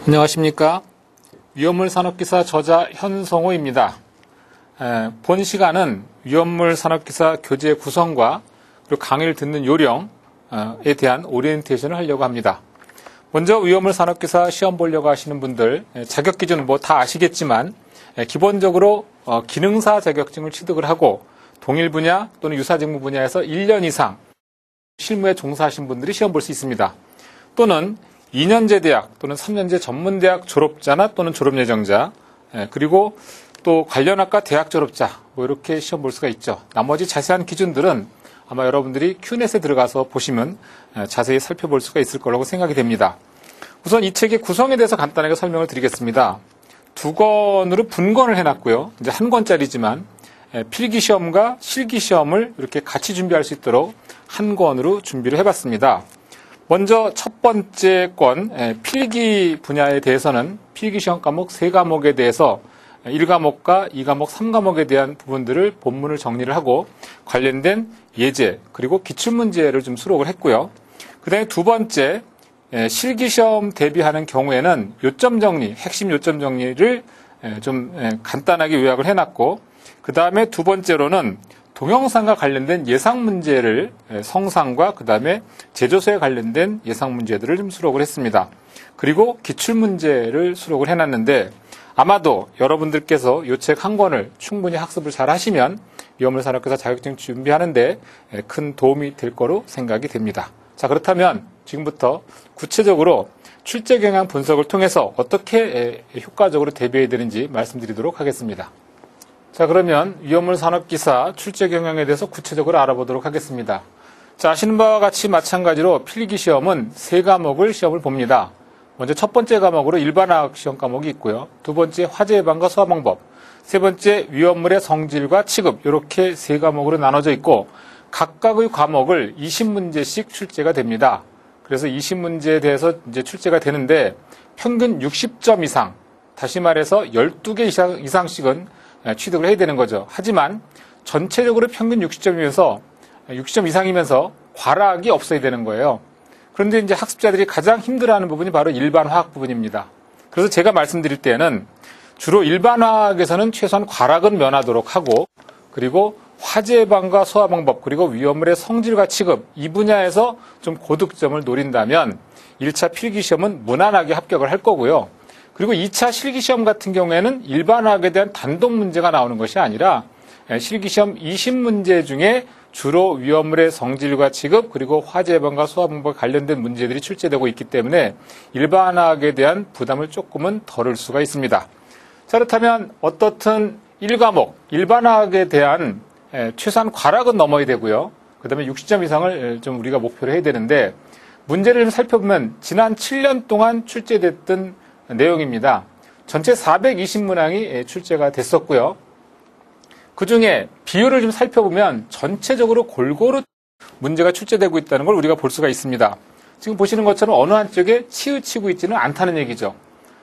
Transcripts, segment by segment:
안녕하십니까. 위험물 산업기사 저자 현성호입니다. 본 시간은 위험물 산업기사 교재 구성과 그리고 강의를 듣는 요령에 대한 오리엔테이션을 하려고 합니다. 먼저 위험물 산업기사 시험 보려고 하시는 분들 자격 기준 다 아시겠지만 기본적으로 기능사 자격증을 취득을 하고 동일 분야 또는 유사 직무 분야에서 1년 이상 실무에 종사하신 분들이 시험 볼 수 있습니다. 또는 2년제 대학 또는 3년제 전문대학 졸업자나 또는 졸업예정자, 그리고 또 관련 학과 대학 졸업자 이렇게 시험 볼 수가 있죠. 나머지 자세한 기준들은 아마 여러분들이 큐넷에 들어가서 보시면 자세히 살펴볼 수가 있을 거라고 생각이 됩니다. 우선 이 책의 구성에 대해서 간단하게 설명을 드리겠습니다. 두 권으로 분권을 해놨고요. 이제 한 권짜리지만 필기시험과 실기시험을 이렇게 같이 준비할 수 있도록 한 권으로 준비를 해봤습니다. 먼저 첫 번째 권 필기 분야에 대해서는 필기시험 과목 3과목에 대해서 1과목과 2과목, 3과목에 대한 부분들을 본문을 정리를 하고 관련된 예제 그리고 기출문제를 좀 수록을 했고요. 그 다음에 두 번째 실기시험 대비하는 경우에는 요점 정리, 핵심 요점 정리를 좀 간단하게 요약을 해놨고 그 다음에 두 번째로는 동영상과 관련된 예상 문제를 성상과 그 다음에 제조소에 관련된 예상 문제들을 좀 수록을 했습니다. 그리고 기출 문제를 수록을 해놨는데 아마도 여러분들께서 이 책 한 권을 충분히 학습을 잘 하시면 위험물 산업기사 자격증 준비하는데 큰 도움이 될 거로 생각이 됩니다. 자, 그렇다면 지금부터 구체적으로 출제 경향 분석을 통해서 어떻게 효과적으로 대비해야 되는지 말씀드리도록 하겠습니다. 자, 그러면 위험물 산업기사 출제 경향에 대해서 구체적으로 알아보도록 하겠습니다. 자, 아시는 바와 같이 마찬가지로 필기시험은 3과목을 시험을 봅니다. 먼저 첫 번째 과목으로 일반화학 시험 과목이 있고요. 두 번째 화재 예방과 소화 방법, 세 번째 위험물의 성질과 취급, 이렇게 3과목으로 나눠져 있고 각각의 과목을 20문제씩 출제가 됩니다. 그래서 20문제에 대해서 이제 출제가 되는데 평균 60점 이상, 다시 말해서 12개 이상씩은 취득을 해야 되는 거죠. 하지만 전체적으로 평균 60점이면서 60점 이상이면서 과락이 없어야 되는 거예요. 그런데 이제 학습자들이 가장 힘들어하는 부분이 바로 일반화학 부분입니다. 그래서 제가 말씀드릴 때는 주로 일반화학에서는 최소한 과락은 면하도록 하고 그리고 화재 예방과 소화 방법 그리고 위험물의 성질과 취급 이 분야에서 좀 고득점을 노린다면 1차 필기시험은 무난하게 합격을 할 거고요. 그리고 2차 실기시험 같은 경우에는 일반화학에 대한 단독 문제가 나오는 것이 아니라 실기시험 20문제 중에 주로 위험물의 성질과 취급 그리고 화재 예방과 소화 방법과 관련된 문제들이 출제되고 있기 때문에 일반화학에 대한 부담을 조금은 덜을 수가 있습니다. 자, 그렇다면 어떻든 1과목 일반화학에 대한 최소한 과락은 넘어야 되고요. 그 다음에 60점 이상을 좀 우리가 목표로 해야 되는데 문제를 좀 살펴보면 지난 7년 동안 출제됐던 내용입니다. 전체 420문항이 출제가 됐었고요. 그 중에 비율을 좀 살펴보면 전체적으로 골고루 문제가 출제되고 있다는 걸 우리가 볼 수가 있습니다. 지금 보시는 것처럼 어느 한쪽에 치우치고 있지는 않다는 얘기죠.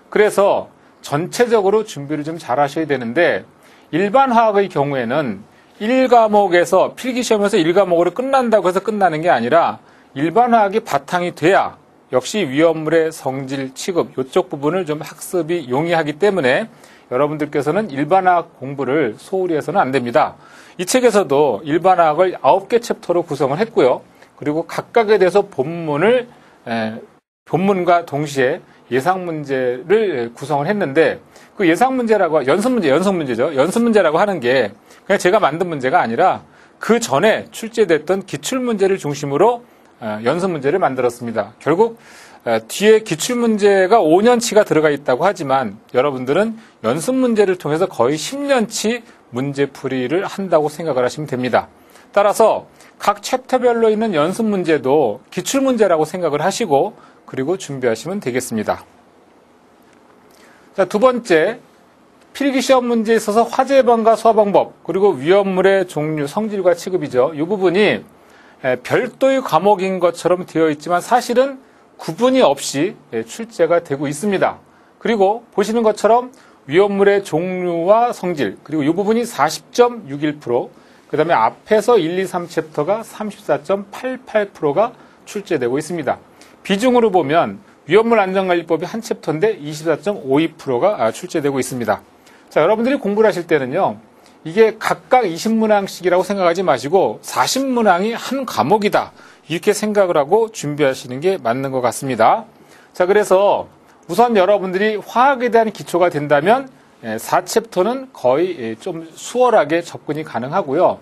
그래서 전체적으로 준비를 좀 잘 하셔야 되는데 일반화학의 경우에는 1과목에서 필기시험에서 1과목으로 끝난다고 해서 끝나는 게 아니라 일반화학이 바탕이 돼야 역시 위험물의 성질, 취급 이쪽 부분을 좀 학습이 용이하기 때문에 여러분들께서는 일반화학 공부를 소홀히 해서는 안 됩니다. 이 책에서도 일반화학을 9개 챕터로 구성을 했고요. 그리고 각각에 대해서 본문과 동시에 예상 문제를 구성을 했는데 그 예상 문제라고 연습 문제라고 하는 게 그냥 제가 만든 문제가 아니라 그 전에 출제됐던 기출 문제를 중심으로 연습 문제를 만들었습니다. 결국 뒤에 기출문제가 5년치가 들어가 있다고 하지만 여러분들은 연습 문제를 통해서 거의 10년치 문제풀이를 한다고 생각을 하시면 됩니다. 따라서 각 챕터별로 있는 연습 문제도 기출문제라고 생각을 하시고 그리고 준비하시면 되겠습니다. 자, 두 번째, 필기시험 문제에 있어서 화재 예방과 소화 방법 그리고 위험물의 종류, 성질과 취급이죠. 이 부분이 별도의 과목인 것처럼 되어 있지만 사실은 구분이 없이 출제가 되고 있습니다. 그리고 보시는 것처럼 위험물의 종류와 성질 그리고 이 부분이 40.61%, 그 다음에 앞에서 1, 2, 3챕터가 34.88%가 출제되고 있습니다. 비중으로 보면 위험물 안전관리법이 한 챕터인데 24.52%가 출제되고 있습니다. 자, 여러분들이 공부를 하실 때는요, 이게 각각 20문항씩이라고 생각하지 마시고 40문항이 한 과목이다, 이렇게 생각을 하고 준비하시는 게 맞는 것 같습니다. 자, 그래서 우선 여러분들이 화학에 대한 기초가 된다면 4챕터는 거의 좀 수월하게 접근이 가능하고요.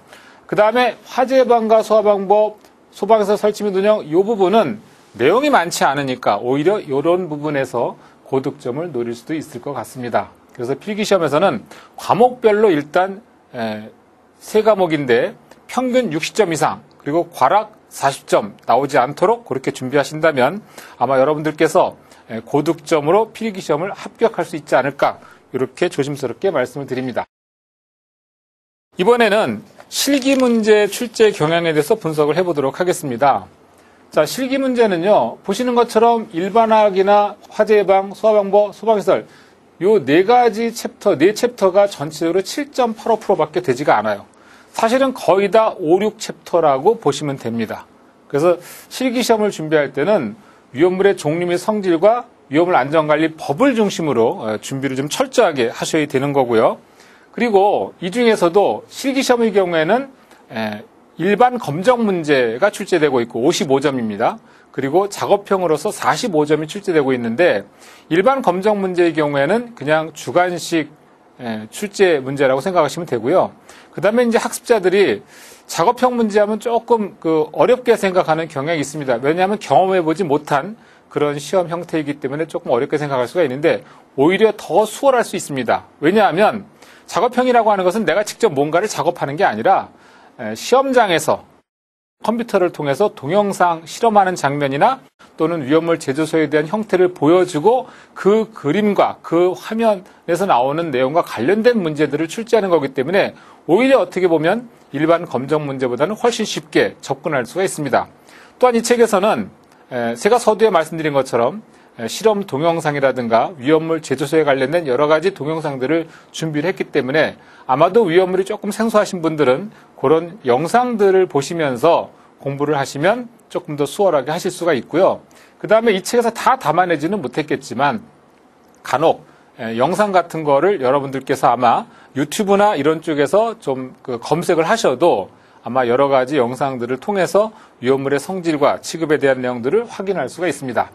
그 다음에 화재 예방과 소화 방법, 소방서 설치 및 운영, 이 부분은 내용이 많지 않으니까 오히려 이런 부분에서 고득점을 노릴 수도 있을 것 같습니다. 그래서 필기시험에서는 과목별로 일단 3과목인데 평균 60점 이상, 그리고 과락 40점 나오지 않도록 그렇게 준비하신다면 아마 여러분들께서 고득점으로 필기시험을 합격할 수 있지 않을까, 이렇게 조심스럽게 말씀을 드립니다. 이번에는 실기 문제 출제 경향에 대해서 분석을 해보도록 하겠습니다. 자, 실기 문제는요, 보시는 것처럼 일반화학이나 화재 예방, 소화방법, 소방시설, 요 4챕터가 전체적으로 7.85%밖에 되지가 않아요. 사실은 거의 다 5, 6챕터라고 보시면 됩니다. 그래서 실기시험을 준비할 때는 위험물의 종류 및 성질과 위험물 안전관리 법을 중심으로 준비를 좀 철저하게 하셔야 되는 거고요. 그리고 이 중에서도 실기시험의 경우에는 일반 검정 문제가 출제되고 있고 55점입니다. 그리고 작업형으로서 45점이 출제되고 있는데, 일반 검정 문제의 경우에는 그냥 주관식 출제 문제라고 생각하시면 되고요. 그 다음에 이제 학습자들이 작업형 문제하면 조금 어렵게 생각하는 경향이 있습니다. 왜냐하면 경험해보지 못한 그런 시험 형태이기 때문에 조금 어렵게 생각할 수가 있는데, 오히려 더 수월할 수 있습니다. 왜냐하면 작업형이라고 하는 것은 내가 직접 뭔가를 작업하는 게 아니라 시험장에서 컴퓨터를 통해서 동영상 실험하는 장면이나 또는 위험물 제조소에 대한 형태를 보여주고 그 그림과 그 화면에서 나오는 내용과 관련된 문제들을 출제하는 거기 때문에 오히려 어떻게 보면 일반 검정 문제보다는 훨씬 쉽게 접근할 수가 있습니다. 또한 이 책에서는 제가 서두에 말씀드린 것처럼 실험 동영상이라든가 위험물 제조소에 관련된 여러 가지 동영상들을 준비를 했기 때문에 아마도 위험물이 조금 생소하신 분들은 그런 영상들을 보시면서 공부를 하시면 조금 더 수월하게 하실 수가 있고요. 그 다음에 이 책에서 다 담아내지는 못했겠지만 간혹 영상 같은 거를 여러분들께서 아마 유튜브나 이런 쪽에서 좀 검색을 하셔도 아마 여러 가지 영상들을 통해서 위험물의 성질과 취급에 대한 내용들을 확인할 수가 있습니다.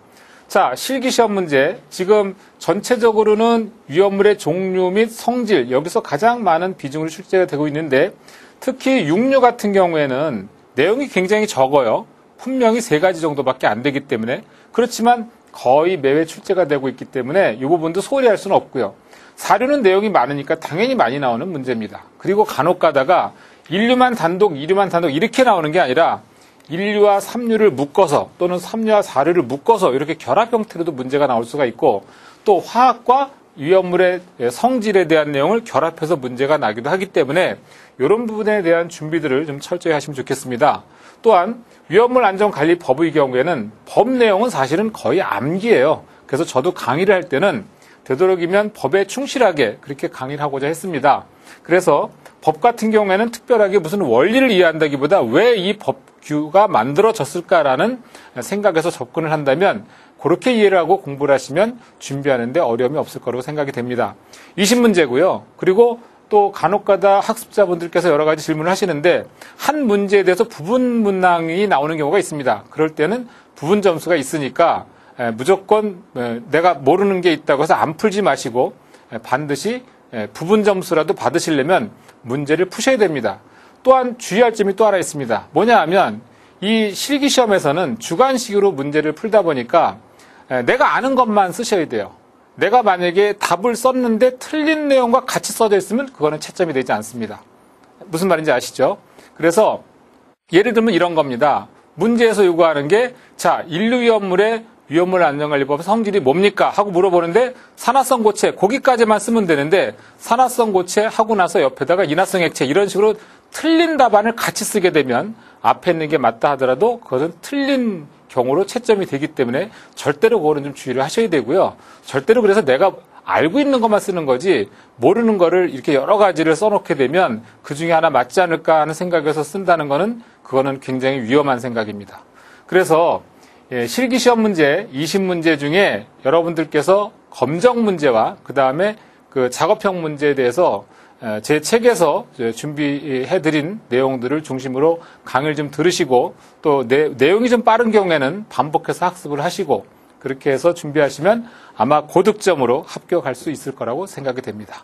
자, 실기시험 문제. 지금 전체적으로는 위험물의 종류 및 성질, 여기서 가장 많은 비중으로 출제가 되고 있는데, 특히 육류 같은 경우에는 내용이 굉장히 적어요. 분명히 3가지 정도밖에 안 되기 때문에. 그렇지만 거의 매회 출제가 되고 있기 때문에 이 부분도 소홀히 할 수는 없고요. 사료는 내용이 많으니까 당연히 많이 나오는 문제입니다. 그리고 간혹 가다가 인류만 단독, 이류만 단독 이렇게 나오는 게 아니라 인류와 3류를 묶어서 또는 3류와 4류를 묶어서 이렇게 결합 형태로도 문제가 나올 수가 있고, 또 화학과 위험물의 성질에 대한 내용을 결합해서 문제가 나기도 하기 때문에 이런 부분에 대한 준비들을 좀 철저히 하시면 좋겠습니다. 또한 위험물 안전관리법의 경우에는 법 내용은 사실은 거의 암기예요. 그래서 저도 강의를 할 때는 되도록이면 법에 충실하게 그렇게 강의를 하고자 했습니다. 그래서 법 같은 경우에는 특별하게 무슨 원리를 이해한다기보다 왜 이 법규가 만들어졌을까라는 생각에서 접근을 한다면 그렇게 이해를 하고 공부를 하시면 준비하는데 어려움이 없을 거라고 생각이 됩니다. 20문제고요. 그리고 또 간혹가다 학습자분들께서 여러 가지 질문을 하시는데 한 문제에 대해서 부분 문항이 나오는 경우가 있습니다. 그럴 때는 부분 점수가 있으니까 무조건 내가 모르는 게 있다고 해서 안 풀지 마시고 반드시 부분 점수라도 받으시려면 문제를 푸셔야 됩니다. 또한 주의할 점이 또 하나 있습니다. 뭐냐 하면 이 실기시험에서는 주관식으로 문제를 풀다 보니까 내가 아는 것만 쓰셔야 돼요. 내가 만약에 답을 썼는데 틀린 내용과 같이 써져 있으면 그거는 채점이 되지 않습니다. 무슨 말인지 아시죠? 그래서 예를 들면 이런 겁니다. 문제에서 요구하는 게, 자, 인류위험물의 위험물 안전관리법 성질이 뭡니까? 하고 물어보는데 산화성 고체, 거기까지만 쓰면 되는데 산화성 고체 하고 나서 옆에다가 인화성 액체 이런 식으로 틀린 답안을 같이 쓰게 되면 앞에 있는 게 맞다 하더라도 그것은 틀린 경우로 채점이 되기 때문에 절대로 그거는 좀 주의를 하셔야 되고요. 절대로 그래서 내가 알고 있는 것만 쓰는 거지 모르는 거를 이렇게 여러 가지를 써놓게 되면 그 중에 하나 맞지 않을까 하는 생각에서 쓴다는 거는 그거는 굉장히 위험한 생각입니다. 그래서 실기시험 문제 20문제 중에 여러분들께서 검정 문제와 그 다음에 그 작업형 문제에 대해서 제 책에서 준비해드린 내용들을 중심으로 강의를 좀 들으시고 또 내용이 좀 빠른 경우에는 반복해서 학습을 하시고 그렇게 해서 준비하시면 아마 고득점으로 합격할 수 있을 거라고 생각이 됩니다.